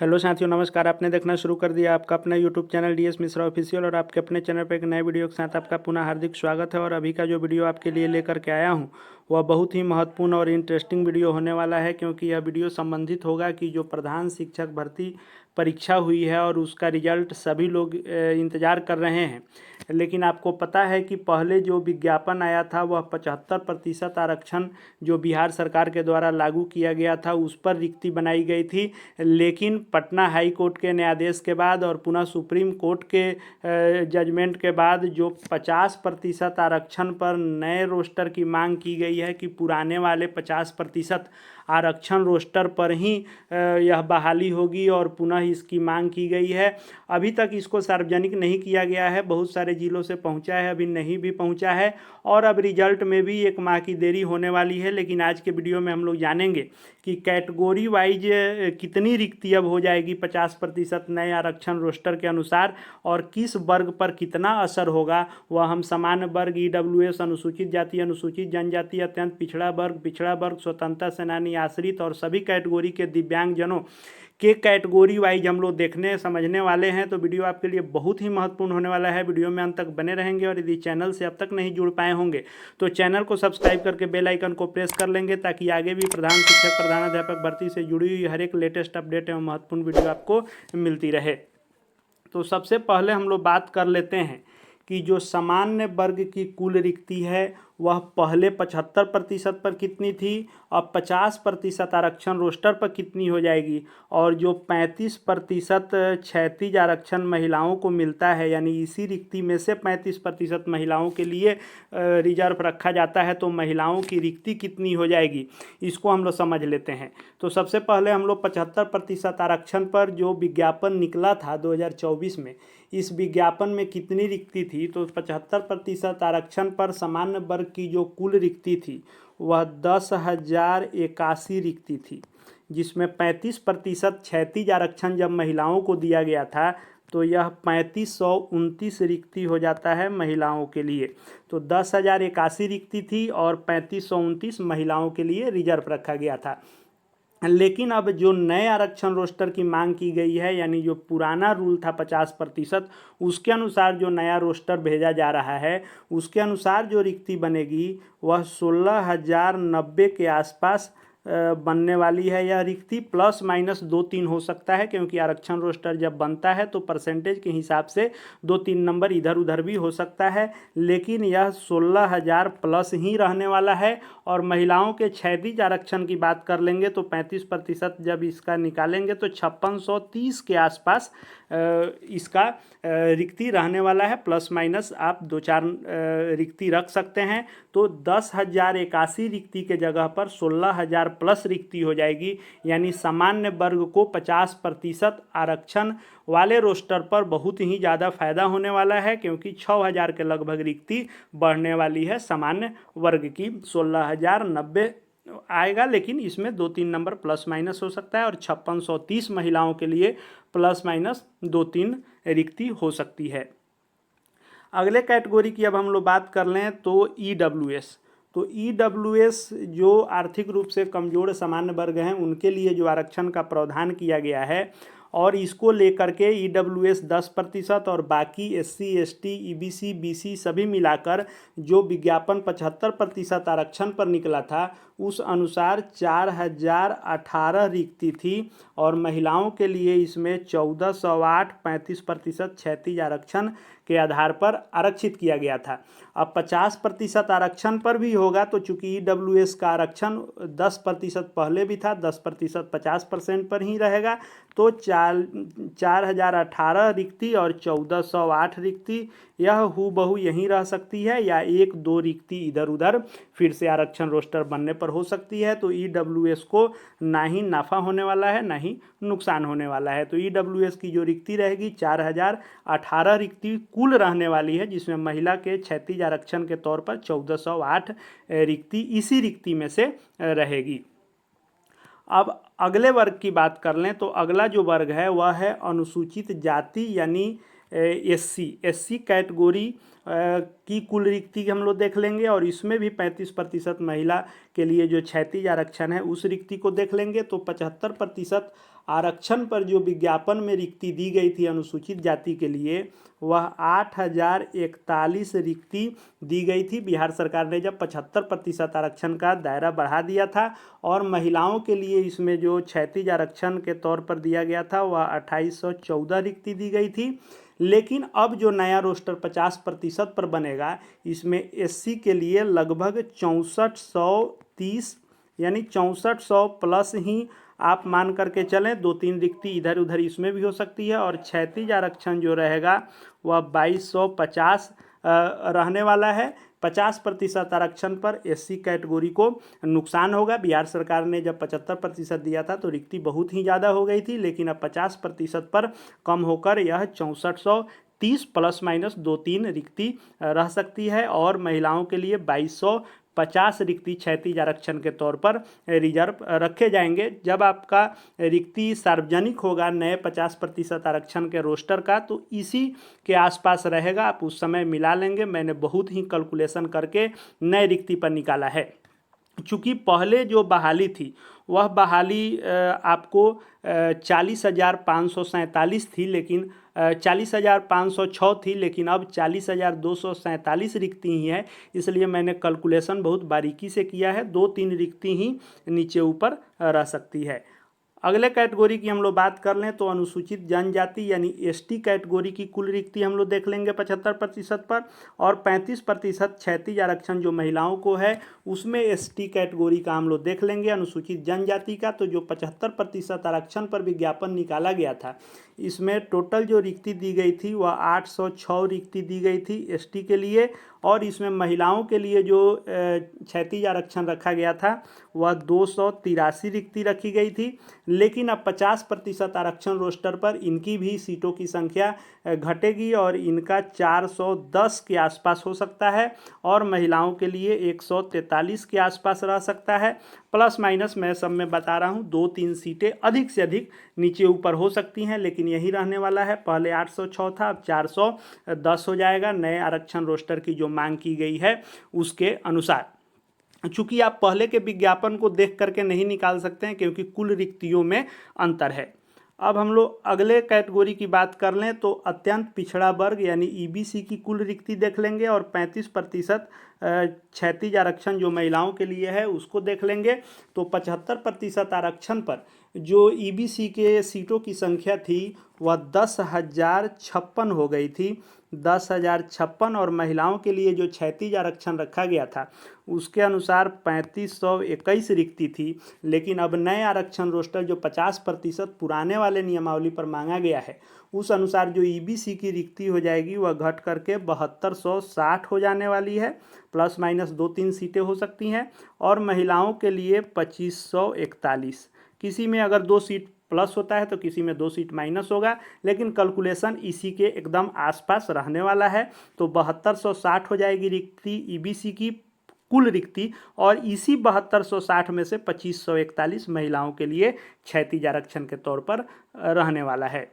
Hello साथियों, नमस्कार। आपने देखना शुरू कर दिया आपका अपना YouTube channel DS Mishra official और आपके अपने चैनल पर एक नए वीडियो के साथ आपका पुनः हार्दिक स्वागत है। और अभी का जो वीडियो आपके लिए लेकर के आया हूं वह बहुत ही महत्वपूर्ण और इंटरेस्टिंग वीडियो होने वाला है, क्योंकि यह वीडियो संबंधित होगा कि जो प्रधान शिक्षक भर्ती परीक्षा हुई है और उसका रिजल्ट सभी लोग इंतज़ार कर रहे हैं। लेकिन आपको पता है कि पहले जो विज्ञापन आया था वह 75% आरक्षण जो बिहार सरकार के द्वारा लागू किया गया था उस पर रिक्ति बनाई गई थी। लेकिन पटना हाई कोर्ट के न्यायादेश के बाद और पुनः सुप्रीम कोर्ट के जजमेंट के बाद जो 50% आरक्षण पर नए रोस्टर की मांग की गई है कि पुराने वाले 50% आरक्षण रोस्टर पर ही यह बहाली होगी और पुनः इसकी मांग की गई है। अभी तक इसको सार्वजनिक नहीं किया गया है, बहुत सारे जिलों से पहुंचा है, अभी नहीं भी पहुंचा है और अब रिजल्ट में भी 1 माह की देरी होने वाली है। लेकिन आज के वीडियो में हम लोग जानेंगे कि कैटेगरी वाइज कितनी रिक्ति अब हो जाएगी 50% नए आरक्षण रोस्टर के अनुसार और किस वर्ग पर कितना असर होगा। वह हम सामान्य वर्ग, ईडब्ल्यूएस, अनुसूचित जाति, अनुसूचित जनजाति, अत्यंत पिछड़ा वर्ग, स्वतंत्रता सेनानी, आश्रित और सभी कैटेगरी के दिव्यांगजनों के कैटेगरी वाइज हम लोग देखने समझने वाले हैं। तो वीडियो आपके लिए बहुत ही महत्वपूर्ण होने वाला है, वीडियो में अंत तक बने रहेंगे। और यदि चैनल से अब तक नहीं जुड़ पाए होंगे तो चैनल को सब्सक्राइब करके बेल आइकन को प्रेस कर लेंगे, ताकि आगे भी प्रधान शिक्षक, प्रधानाध्यापक भर्ती से जुड़ी हुई हर एक लेटेस्ट अपडेट एवं महत्वपूर्ण वीडियो आपको मिलती रहे। तो सबसे पहले हम लोग बात कर लेते हैं कि जो सामान्य वर्ग की कुल रिक्ति है वह पहले 75% पर कितनी थी, अब 50% आरक्षण रोस्टर पर कितनी हो जाएगी। और जो 35% क्षैतिज आरक्षण महिलाओं को मिलता है, यानी इसी रिक्ति में से 35% महिलाओं के लिए रिजर्व रखा जाता है, तो महिलाओं की रिक्ति कितनी हो जाएगी इसको हम लोग समझ लेते हैं। तो सबसे पहले हम लोग 75% आरक्षण पर जो विज्ञापन निकला था 2024 में, इस विज्ञापन में कितनी रिक्ति थी। तो 75% आरक्षण पर सामान्य वर्ग की जो कुल रिक्ति थी वह 10,081 रिक्ति थी, जिसमें 35% क्षैतिज आरक्षण जब महिलाओं को दिया गया था तो यह 3529 रिक्ति हो जाता है महिलाओं के लिए। तो 10,081 रिक्ति थी और 3529 महिलाओं के लिए रिजर्व रखा गया था। लेकिन अब जो नए आरक्षण रोस्टर की मांग की गई है, यानी जो पुराना रूल था 50%, उसके अनुसार जो नया रोस्टर भेजा जा रहा है उसके अनुसार जो रिक्ति बनेगी वह 16,090 के आसपास बनने वाली है। यह रिक्ति प्लस माइनस 2-3 हो सकता है, क्योंकि आरक्षण रोस्टर जब बनता है तो परसेंटेज के हिसाब से 2-3 नंबर इधर उधर भी हो सकता है, लेकिन यह 16,000 प्लस ही रहने वाला है। और महिलाओं के क्षैतिज आरक्षण की बात कर लेंगे तो 35% जब इसका निकालेंगे तो 5630 के आसपास इसका रिक्ति रहने वाला है। प्लस माइनस आप 2-4 रिक्ति रख सकते हैं। तो 10,081 रिक्ति के जगह पर 16,000 प्लस रिक्ति हो जाएगी, यानी सामान्य वर्ग को 50% आरक्षण वाले रोस्टर पर बहुत ही ज़्यादा फायदा होने वाला है, क्योंकि 6,000 के लगभग रिक्ति बढ़ने वाली है सामान्य वर्ग की। 16,090 आएगा, लेकिन इसमें 2-3 नंबर प्लस माइनस हो सकता है और 5630 महिलाओं के लिए प्लस माइनस 2-3 रिक्ति हो सकती है। अगले कैटेगरी की अब हम लोग बात कर लें तो ईडब्ल्यूएस। तो ईडब्ल्यूएस जो आर्थिक रूप से कमजोर सामान्य वर्ग हैं उनके लिए जो आरक्षण का प्रावधान किया गया है, और इसको लेकर के ईडब्ल्यूएस 10% और बाकी एससी, एसटी, ईबीसी, बीसी सभी मिलाकर जो विज्ञापन 75% आरक्षण पर निकला था उस अनुसार 4,018 रिक्ति थी और महिलाओं के लिए इसमें 1,408 35% क्षैतिज आरक्षण के आधार पर आरक्षित किया गया था। अब 50% आरक्षण पर भी होगा, तो चूंकि ईडब्ल्यूएस का आरक्षण 10% पहले भी था, 10% 50% पर ही रहेगा, तो 4,018 रिक्ति और 1,408 रिक्ति यह हूबहू यहीं रह सकती है, या 1-2 रिक्ति इधर उधर फिर से आरक्षण रोस्टर बनने पर हो सकती है। तो ईडब्ल्यूएस को ना ही नाफा होने वाला है ना ही नुकसान होने वाला है। तो ईडब्ल्यूएस की जो रिक्ति रहेगी 4,018 रिक्ति कुल रहने वाली है, जिसमें महिला के क्षैतिज आरक्षण के तौर पर 1,408 रिक्ति इसी रिक्ति में से रहेगी। अब अगले वर्ग की बात कर लें तो अगला जो वर्ग है वह है अनुसूचित जाति, यानी एससी कैटेगरी की कुल रिक्ति हम लोग देख लेंगे, और इसमें भी 35% महिला के लिए जो क्षैतिज आरक्षण है उस रिक्ति को देख लेंगे। तो 75% आरक्षण पर जो विज्ञापन में रिक्ति दी गई थी अनुसूचित जाति के लिए, वह 8,041 रिक्ति दी गई थी। बिहार सरकार ने जब 75% आरक्षण का दायरा बढ़ा दिया था और महिलाओं के लिए इसमें जो क्षैतिज आरक्षण के तौर पर दिया गया था वह 2814 रिक्ति दी गई थी। लेकिन अब जो नया रोस्टर 50% पर बनेगा, इसमें एससी के लिए लगभग 6430 यानी 6400 प्लस ही आप मान करके चलें, 2-3 रिक्ति इधर उधर इसमें भी हो सकती है। और क्षैतिज आरक्षण जो रहेगा वह 2250 रहने वाला है। 50% आरक्षण पर एससी कैटेगरी को नुकसान होगा। बिहार सरकार ने जब 75% दिया था तो रिक्ति बहुत ही ज़्यादा हो गई थी, लेकिन अब 50% पर कम होकर यह 6430 प्लस माइनस 2-3 रिक्ति रह सकती है। और महिलाओं के लिए 2250 रिक्ति क्षैतिज आरक्षण के तौर पर रिजर्व रखे जाएंगे। जब आपका रिक्ति सार्वजनिक होगा नए 50% आरक्षण के रोस्टर का, तो इसी के आसपास रहेगा, आप उस समय मिला लेंगे। मैंने बहुत ही कैलकुलेशन करके नए रिक्ति पर निकाला है। चूँकि पहले जो बहाली थी वह बहाली आपको 40,547 थी, लेकिन 40,506 थी, लेकिन अब 40,247 रिक्ति ही है। इसलिए मैंने कैलकुलेशन बहुत बारीकी से किया है, 2-3 रिक्ति ही नीचे ऊपर रह सकती है। अगले कैटेगरी की हम लोग बात कर लें तो अनुसूचित जनजाति यानी एसटी कैटेगरी की कुल रिक्ति हम लोग देख लेंगे 75% पर, और 35% क्षैतिज आरक्षण जो महिलाओं को है उसमें एसटी कैटेगरी का हम लोग देख लेंगे। अनुसूचित जनजाति का तो जो 75% आरक्षण पर विज्ञापन निकाला गया था, इसमें टोटल जो रिक्ति दी गई थी वह 806 रिक्ति दी गई थी एसटी के लिए। और इसमें महिलाओं के लिए जो क्षैतिज आरक्षण रखा गया था वह 283 रिक्ति रखी गई थी। लेकिन अब 50% आरक्षण रोस्टर पर इनकी भी सीटों की संख्या घटेगी और इनका 410 के आसपास हो सकता है, और महिलाओं के लिए 143 के आसपास रह सकता है। प्लस माइनस मैं सब में बता रहा हूँ, 2-3 सीटें अधिक से अधिक नीचे ऊपर हो सकती हैं, लेकिन यही रहने वाला है। पहले 806 था, अब 410 हो जाएगा नए आरक्षण रोस्टर की जो मांग की गई है उसके अनुसार। चूँकि आप पहले के विज्ञापन को देख करके नहीं निकाल सकते हैं क्योंकि कुल रिक्तियों में अंतर है। अब हम लोग अगले कैटेगरी की बात कर लें तो अत्यंत पिछड़ा वर्ग यानी ईबीसी की कुल रिक्ति देख लेंगे, और 35% क्षैतिज आरक्षण जो महिलाओं के लिए है उसको देख लेंगे। तो 75% आरक्षण पर जो ईबीसी के सीटों की संख्या थी वह 10,056 हो गई थी, 10,056। और महिलाओं के लिए जो क्षैतिज आरक्षण रखा गया था उसके अनुसार 3521 रिक्ति थी। लेकिन अब नए आरक्षण रोस्टर जो 50% पुराने वाले नियमावली पर मांगा गया है उस अनुसार जो ईबीसी की रिक्ति हो जाएगी वह घट करके 7260 हो जाने वाली है। प्लस माइनस 2-3 सीटें हो सकती हैं। और महिलाओं के लिए 2541, किसी में अगर 2 सीट प्लस होता है तो किसी में 2 सीट माइनस होगा, लेकिन कैलकुलेशन इसी के एकदम आसपास रहने वाला है। तो 7260 हो जाएगी रिक्ति ईबीसी की कुल रिक्ति, और इसी 7260 में से 2541 महिलाओं के लिए क्षैतिज आरक्षण के तौर पर रहने वाला है।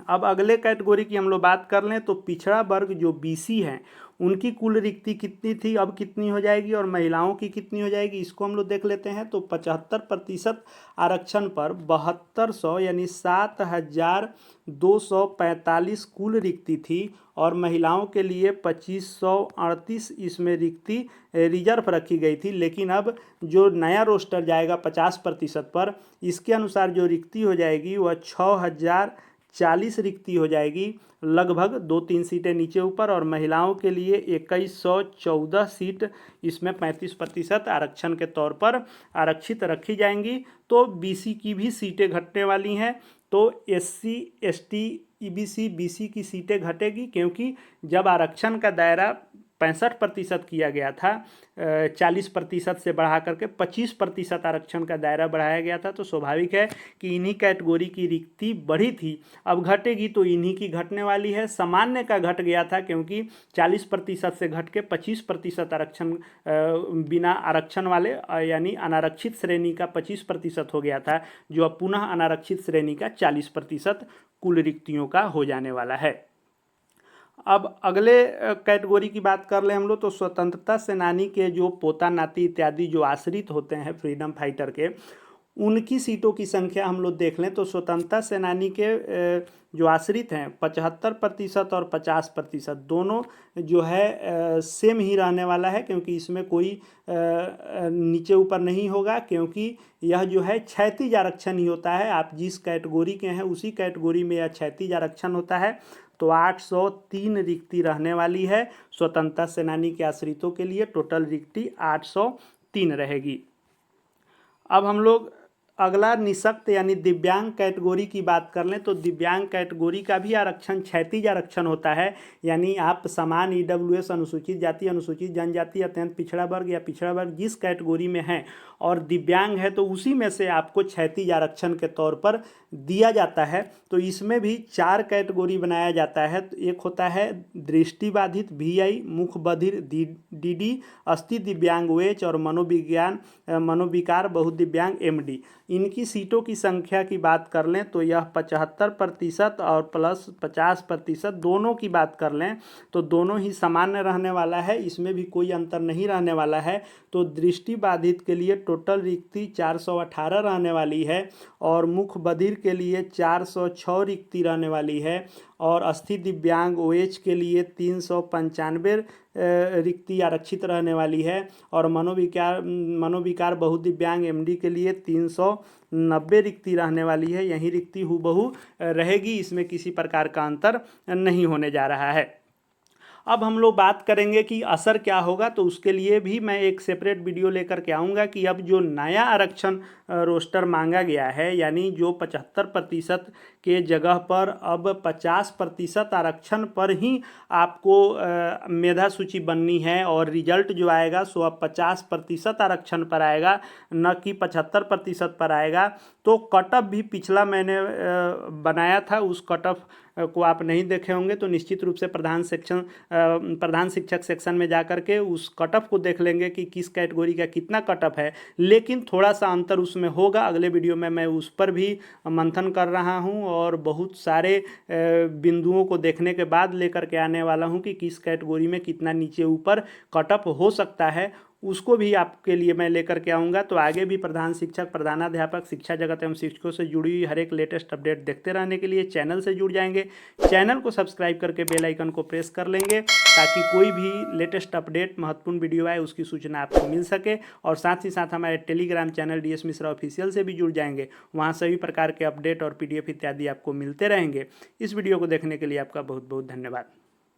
अब अगले कैटेगरी की हम लोग बात कर लें तो पिछड़ा वर्ग जो बीसी हैं उनकी कुल रिक्ति कितनी थी, अब कितनी हो जाएगी, और महिलाओं की कितनी हो जाएगी, इसको हम लोग देख लेते हैं। तो 75% आरक्षण पर 7200 यानी 7245 कुल रिक्ति थी, और महिलाओं के लिए 2538 इसमें रिक्ति रिजर्व रखी गई थी। लेकिन अब जो नया रोस्टर जाएगा 50% पर, इसके अनुसार जो रिक्ति हो जाएगी वह 6040 रिक्ति हो जाएगी, लगभग 2-3 सीटें नीचे ऊपर। और महिलाओं के लिए 2114 सीट इसमें 35% आरक्षण के तौर पर आरक्षित रखी जाएंगी। तो बीसी की भी सीटें घटने वाली हैं। तो एससी, एसटी, ईबीसी, बीसी की सीटें घटेगी, क्योंकि जब आरक्षण का दायरा 65% किया गया था, 40% से बढ़ा करके 25% आरक्षण का दायरा बढ़ाया गया था, तो स्वाभाविक है कि इन्हीं कैटेगरी की रिक्ति बढ़ी थी, अब घटेगी तो इन्हीं की घटने वाली है। सामान्य का घट गया था क्योंकि 40% से घट के 25% आरक्षण बिना आरक्षण वाले यानी अनारक्षित श्रेणी का 25% हो गया था, जो अब पुनः अनारक्षित श्रेणी का 40% कुल रिक्तियों का हो जाने वाला है। अब अगले कैटेगरी की बात कर ले हम लोग तो स्वतंत्रता सेनानी के जो पोता नाती इत्यादि जो आश्रित होते हैं फ्रीडम फाइटर के, उनकी सीटों की संख्या हम लोग देख लें तो स्वतंत्रता सेनानी के जो आश्रित हैं 75% और 50% दोनों जो है सेम ही रहने वाला है, क्योंकि इसमें कोई नीचे ऊपर नहीं होगा, क्योंकि यह जो है क्षैतिज आरक्षण ही होता है। आप जिस कैटेगरी के हैं उसी कैटेगरी में यह क्षैतिज आरक्षण होता है। तो 803 रिक्ति रहने वाली है स्वतंत्रता सेनानी के आश्रितों के लिए। टोटल रिक्ति 803 रहेगी। अब हम लोग अगला निःशक्त यानी दिव्यांग कैटेगरी की बात कर लें तो दिव्यांग कैटेगरी का भी आरक्षण क्षैतिज आरक्षण होता है। यानी आप समान ईडब्ल्यूएस, अनुसूचित जाति, अनुसूचित जनजाति, अत्यंत पिछड़ा वर्ग या पिछड़ा वर्ग जिस कैटेगरी में है और दिव्यांग है तो उसी में से आपको क्षैतिज आरक्षण के तौर पर दिया जाता है। तो इसमें भी 4 कैटेगरी बनाया जाता है। तो एक होता है दृष्टिबाधित VI, मुख बधिर DD, अस्थि दिव्यांग OH और मनोविकार बहुदिव्यांग MD। इनकी सीटों की संख्या की बात कर लें तो यह 75% और प्लस 50% दोनों की बात कर लें तो दोनों ही सामान्य रहने वाला है, इसमें भी कोई अंतर नहीं रहने वाला है। तो दृष्टिबाधित के लिए टोटल रिक्ति 418 रहने वाली है और मुख बधिर के लिए 406 रिक्ति रहने वाली है और अस्थि दिव्यांग OH के लिए 395 रिक्ति आरक्षित रहने वाली है और मनोविकार बहुदिव्यांग MD के लिए 390 रिक्ति रहने वाली है। यही रिक्ति हूबहू रहेगी, इसमें किसी प्रकार का अंतर नहीं होने जा रहा है। अब हम लोग बात करेंगे कि असर क्या होगा, तो उसके लिए भी मैं एक सेपरेट वीडियो लेकर के आऊँगा कि अब जो नया आरक्षण रोस्टर मांगा गया है, यानी जो 75% के जगह पर अब 50% आरक्षण पर ही आपको मेधा सूची बननी है और रिजल्ट जो आएगा सो अब 50% आरक्षण पर आएगा, न कि 75% पर आएगा। तो कट ऑफ भी पिछला मैंने बनाया था, उस कट ऑफ को आप नहीं देखे होंगे तो निश्चित रूप से प्रधान शिक्षक सेक्शन में जाकर के उस कट ऑफ को देख लेंगे कि किस कैटेगरी का कितना कट ऑफ है, लेकिन थोड़ा सा अंतर उसमें होगा। अगले वीडियो में मैं उस पर भी मंथन कर रहा हूं और बहुत सारे बिंदुओं को देखने के बाद लेकर के आने वाला हूं कि किस कैटेगरी में कितना नीचे ऊपर कट ऑफ हो सकता है, उसको भी आपके लिए मैं लेकर के आऊँगा। तो आगे भी प्रधान शिक्षक, प्रधानाध्यापक, शिक्षा जगत एवं शिक्षकों से जुड़ी हुई हर एक लेटेस्ट अपडेट देखते रहने के लिए चैनल से जुड़ जाएंगे। चैनल को सब्सक्राइब करके बेल आइकन को प्रेस कर लेंगे ताकि कोई भी लेटेस्ट अपडेट, महत्वपूर्ण वीडियो आए उसकी सूचना आपको मिल सके। और साथ ही साथ हमारे Telegram channel DS Mishra official से भी जुड़ जाएंगे, वहाँ सभी प्रकार के अपडेट और PDF इत्यादि आपको मिलते रहेंगे। इस वीडियो को देखने के लिए आपका बहुत बहुत धन्यवाद।